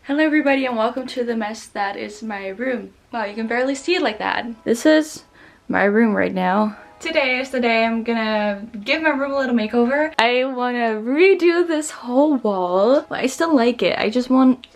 Hello everybody and welcome to the mess that is my room. Wow, you can barely see it like that. This is my room right now. Today is the day I'm gonna give my room a little makeover. I wanna redo this whole wall. But I still like it. I just want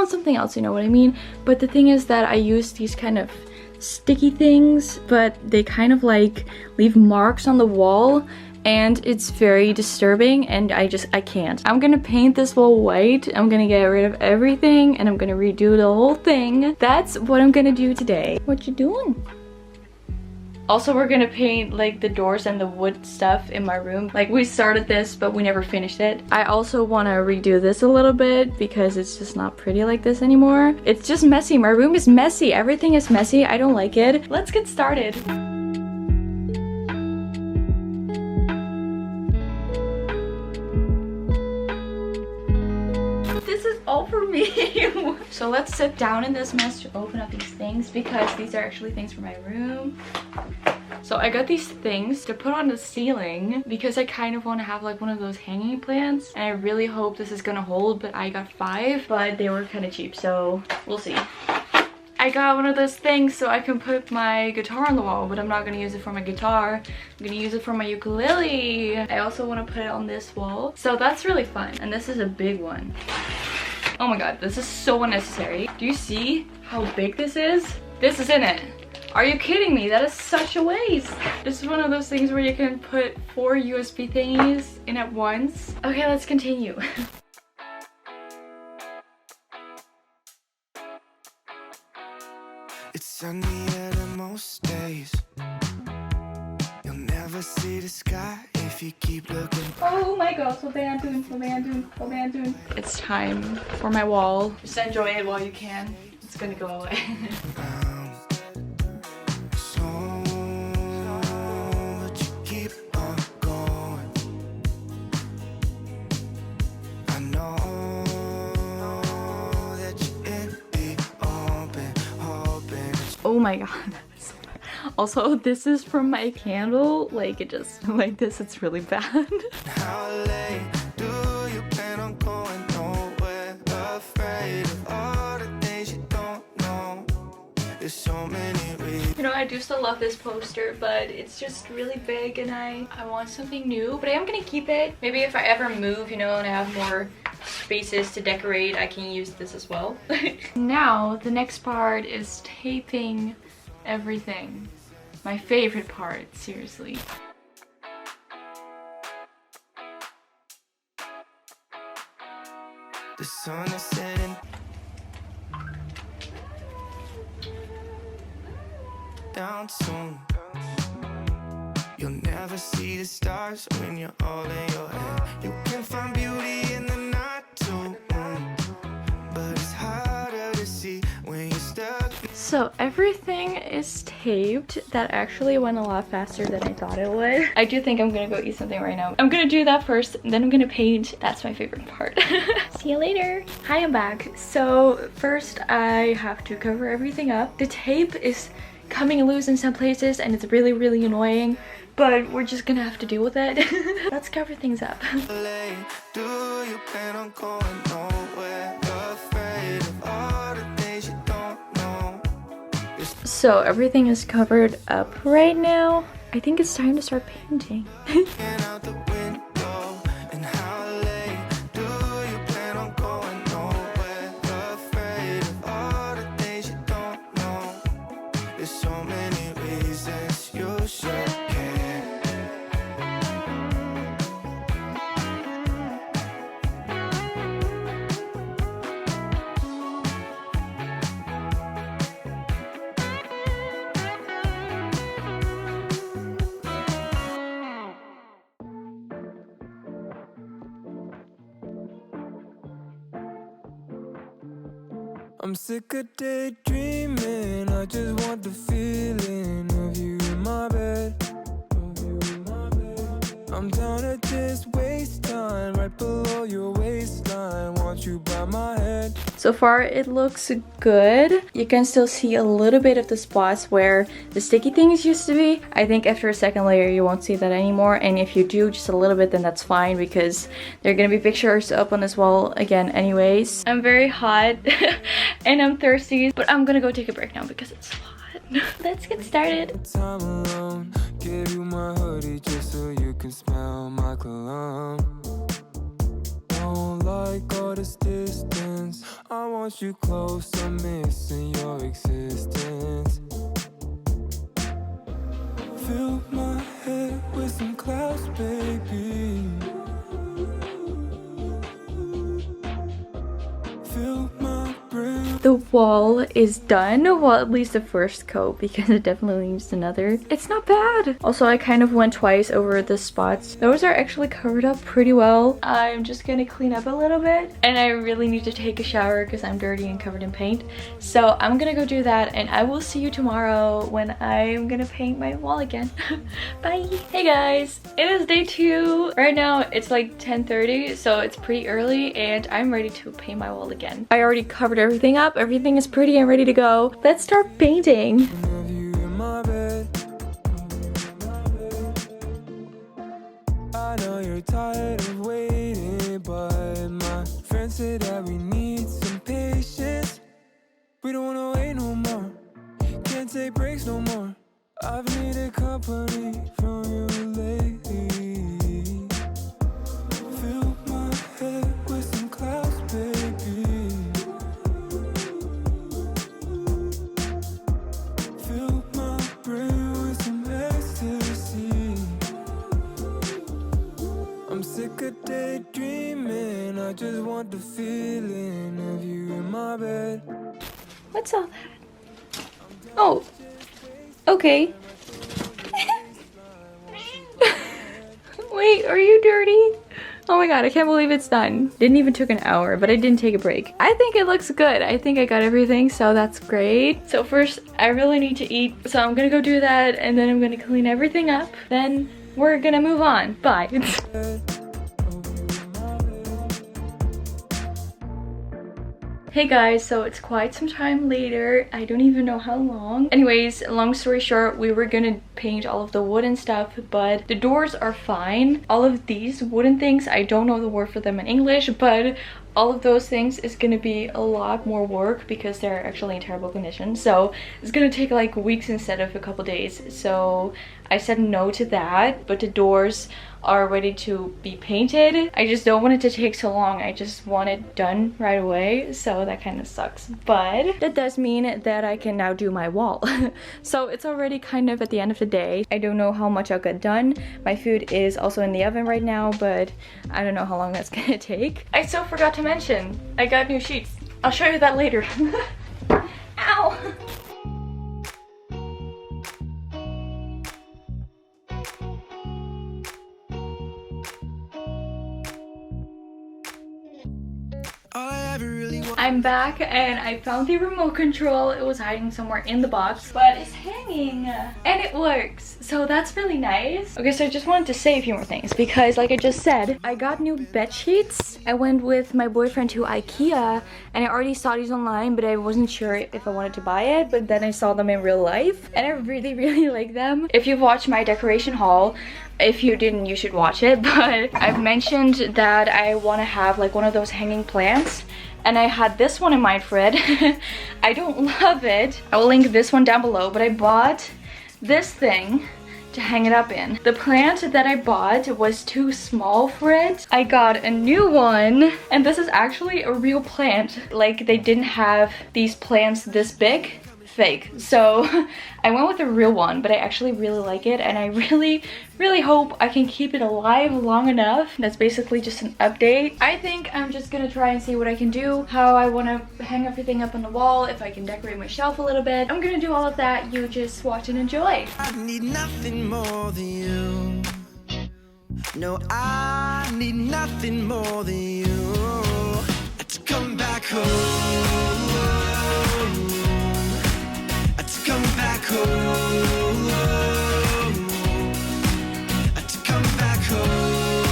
something else, you know what I mean? But the thing is that I use these kind of sticky things, but they kind of like leave marks on the wall. And it's very disturbing and I can't. I'm gonna paint this wall white. I'm gonna get rid of everything and I'm gonna redo the whole thing. That's what I'm gonna do today. What you doing? Also, we're gonna paint like the doors and the wood stuff in my room. Like we started this, but we never finished it. I also wanna redo this a little bit because it's just not pretty like this anymore. It's just messy. My room is messy. Everything is messy. I don't like it. Let's get started. All for me. So let's sit down in this mess to open up these things because these are actually things for my room. So I got these things to put on the ceiling because I kind of want to have like one of those hanging plants, and I really hope this is gonna hold, but I got 5, but they were kind of cheap, so we'll see. I got one of those things so I can put my guitar on the wall, but I'm not gonna use it for my guitar. I'm gonna use it for my ukulele. I also want to put it on this wall, so that's really fun. And this is a big one. Oh my god, this is so unnecessary. Do you see how big this is? This is in it. Are you kidding me? That is such a waste. This is one of those things where you can put 4 USB thingies in at once. Okay, let's continue. It's sunny at most days. You'll never see the sky if you keep looking. Oh my god, what ben doen, what ben doen, what ben doen. It's time for my wall. Just enjoy it while you can. It's gonna go away. So but you keep on going. I know that you're in the open, hoping. Oh my god. Also, this is from my candle. Like, it just, like this, it's really bad. How late do you plan on going? Nowhere, afraid of all the things you don't know. There's so many reasons. You know, I do still love this poster, but it's just really big and I want something new. But I am gonna keep it. Maybe if I ever move, you know, and I have more spaces to decorate, I can use this as well. Now, the next part is taping everything. My favorite part, seriously. The sun is setting down soon. You'll never see the stars when you're all in your head. You can find beauty in the night too, but it's harder to see when you're stuck. So everything is taped. That actually went a lot faster than I thought it would. I do think I'm gonna go eat something right now. I'm gonna do that first, then I'm gonna paint. That's my favorite part. See you later. Hi, I'm back. So first I have to cover everything up. The tape is coming loose in some places and it's really, really annoying, but we're just gonna have to deal with it. Let's cover things up. Do you plan on going nowhere? Afraid of all the things you don't know. So everything is covered up right now. I think it's time to start painting. Out the window, and how late do you plan on going nowhere? Afraid of all the things you don't know. There's so many reasons you should care. I'm sick of daydreaming. I just want the feeling of you in my bed. I'm down to just waste time right below your waistline. Want you by my head. So far it looks good. You can still see a little bit of the spots where the sticky things used to be. I think after a second layer you won't see that anymore, and if you do just a little bit, then that's fine because there are gonna be pictures up on this wall again anyways. I'm very hot and I'm thirsty, but I'm gonna go take a break now because it's hot. Let's get started. Time alone. Give you my hoodie just so you can smell my cologne. Don't like all this distance. I want you close, I'm missing your existence. Fill my head with some clouds, baby. Fill my brain. The wall is done, well at least the first coat because it definitely needs another. It's not bad. Also I kind of went twice over the spots. Those are actually covered up pretty well. I'm just gonna clean up a little bit and I really need to take a shower because I'm dirty and covered in paint. So I'm gonna go do that and I will see you tomorrow when I'm gonna paint my wall again. Bye! Hey guys! It is day 2. Right now it's like 10:30 so it's pretty early and I'm ready to paint my wall again. I already covered everything up. Everything is pretty and ready to go. Let's start painting. I know you're tired of waiting, but my friend said that we need some patience. We don't wanna wait no more. Can't take breaks no more. I've needed company from you lately. Fill my head with some clouds, baby. Fill my brain with some ecstasy. I'm sick of daydreaming. I just want the feeling of you in my bed. What's all that? Oh, okay. Wait, are you dirty? Oh my god, I can't believe it's done. Didn't even took an hour, but I didn't take a break. I think it looks good. I think I got everything, so that's great. So first, I really need to eat, so I'm gonna go do that, and then I'm gonna clean everything up. Then we're gonna move on. Bye. Hey guys, so it's quite some time later. I don't even know how long. Anyways, long story short, we were gonna paint all of the wooden stuff, but the doors are fine. All of these wooden things, I don't know the word for them in English, but all of those things is gonna be a lot more work because they're actually in terrible condition. So it's gonna take like weeks instead of a couple days. So I said no to that, but the doors are ready to be painted. I just don't want it to take so long. I just want it done right away, so that kind of sucks. But that does mean that I can now do my wall. So it's already kind of at the end of the day. I don't know how much I'll get done. My food is also in the oven right now, but I don't know how long that's gonna take. I so forgot to mention, I got new sheets. I'll show you that later. Ow! I'm back and I found the remote control. It was hiding somewhere in the box, but it's hanging and it works. So that's really nice. Okay, so I just wanted to say a few more things because like I just said, I got new bed sheets. I went with my boyfriend to IKEA and I already saw these online, but I wasn't sure if I wanted to buy it, but then I saw them in real life and I really like them. If you've watched my decoration haul, if you didn't, you should watch it, but I've mentioned that I want to have like one of those hanging plants. And I had this one in mind for it. I don't love it. I will link this one down below, but I bought this thing to hang it up in. The plant that I bought was too small for it. I got a new one, and this is actually a real plant. Like, they didn't have these plants this big. Fake. So I went with a real one, but I actually really like it, and I really hope I can keep it alive long enough. That's basically just an update. I think I'm just gonna try and see what I can do, how I want to hang everything up on the wall, if I can decorate my shelf a little bit. I'm gonna do all of that. You just watch and enjoy. I need nothing more than you. No, I need nothing more than you. To come back home. To come back home. To come back home.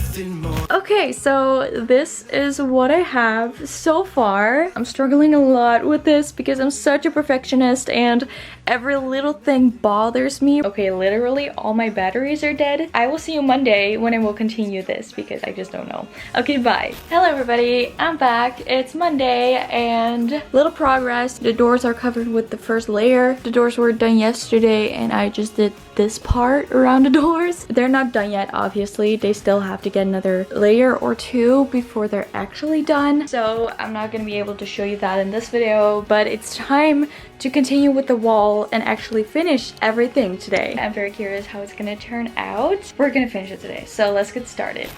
nothing more. Okay, so this is what I have so far. I'm struggling a lot with this because I'm such a perfectionist and every little thing bothers me. Okay, literally all my batteries are dead. I will see you Monday when I will continue this because I just don't know. Okay, bye. Hello everybody, I'm back. It's Monday and little progress. The doors are covered with the first layer. The doors were done yesterday and I just did this part around the doors. They're not done yet, obviously. They still have to get another layer or two before they're actually done. So I'm not gonna be able to show you that in this video, but it's time to continue with the wall and actually finish everything today. I'm very curious how it's gonna turn out. We're gonna finish it today, so let's get started.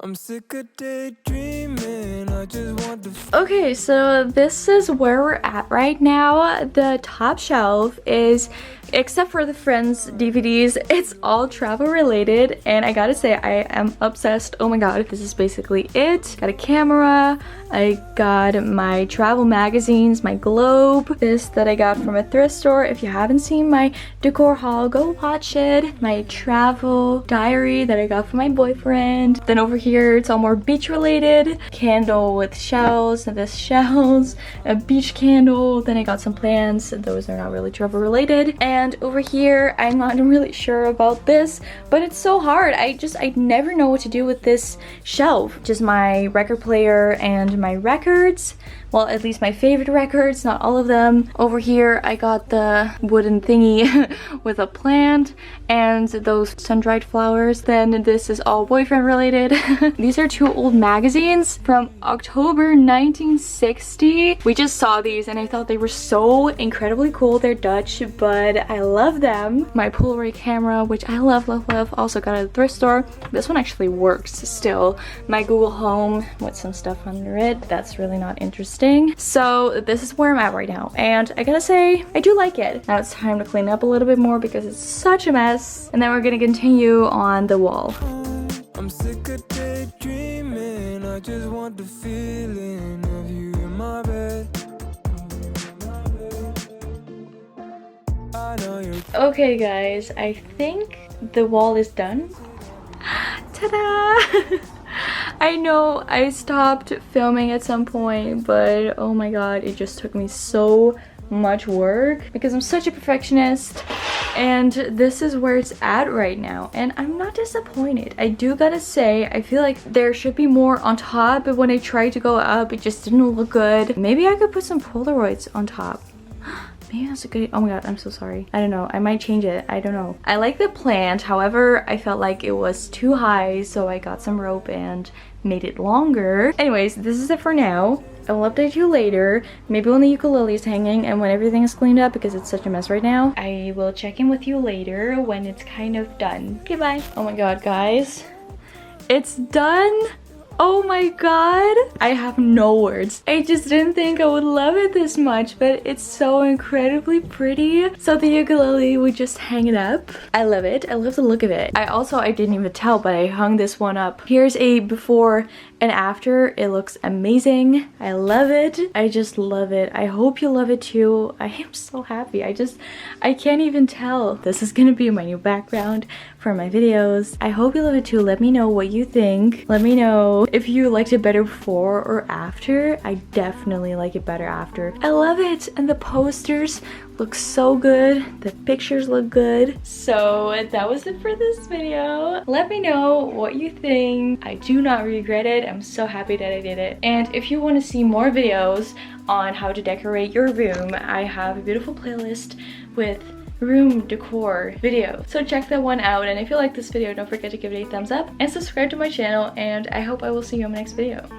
I'm sick of daydreaming, I just want the Okay, so this is where we're at right now. The top shelf is, except for the Friends DVDs, it's all travel related and I gotta say I am obsessed. Oh my god, this is basically it. Got a camera, I got my travel magazines, my globe, this that I got from a thrift store. If you haven't seen my decor haul, go watch it. My travel diary that I got from my boyfriend. Then over here it's all more beach related. Candle with shells, and this shells, a beach candle. Then I got some plants, those are not really travel related. And over here I'm not really sure about this, but it's so hard. I never know what to do with this shelf. Just my record player and my records. Well, at least my favorite records, not all of them. Over here I got the wooden thingy with a plant and those sun-dried flowers. Then this is all boyfriend related. These are two old magazines from October 1960. We just saw these and I thought they were so incredibly cool. They're Dutch, but I love them. My Polaroid camera, which I love, also got at a thrift store. This one actually works still. My Google Home with some stuff under it. That's really not interesting. So this is where I'm at right now and I gotta say I do like it. Now it's time to clean up a little bit more because it's such a mess, and then we're gonna continue on the wall. I'm sick of daydreaming, I just want the feeling of you in my bed. I know you're Okay guys, I think the wall is done. Ta-da! I know I stopped filming at some point, but oh my god, it just took me so much work because I'm such a perfectionist, and this is where it's at right now and I'm not disappointed. I do gotta say I feel like there should be more on top, but when I tried to go up it just didn't look good. Maybe I could put some Polaroids on top. Maybe that's a good, oh my god, I'm so sorry. I don't know, I might change it, I don't know. I like the plant, however, I felt like it was too high, so I got some rope and made it longer. Anyways, this is it for now. I will update you later, maybe when the ukulele is hanging and when everything is cleaned up because it's such a mess right now. I will check in with you later when it's kind of done. Okay, bye. Oh my god, guys. It's done! Oh my god, I have no words. I just didn't think I would love it this much, but it's so incredibly pretty. So the ukulele would just hang it up. I love it. I love the look of it. I didn't even tell, but I hung this one up. Here's a before and after. It looks amazing. I love it. I just love it. I hope you love it too. I am so happy. I can't even tell. This is gonna be my new background for my videos. I hope you love it too. Let me know what you think. Let me know if you liked it better before or after. I definitely like it better after. I love it, and the posters look so good. The pictures look good. So that was it for this video. Let me know what you think. I do not regret it. I'm so happy that I did it. And if you want to see more videos on how to decorate your room, I have a beautiful playlist with room decor video, so check that one out. And if you like this video, don't forget to give it a thumbs up and subscribe to my channel, and I hope I will see you in my next video.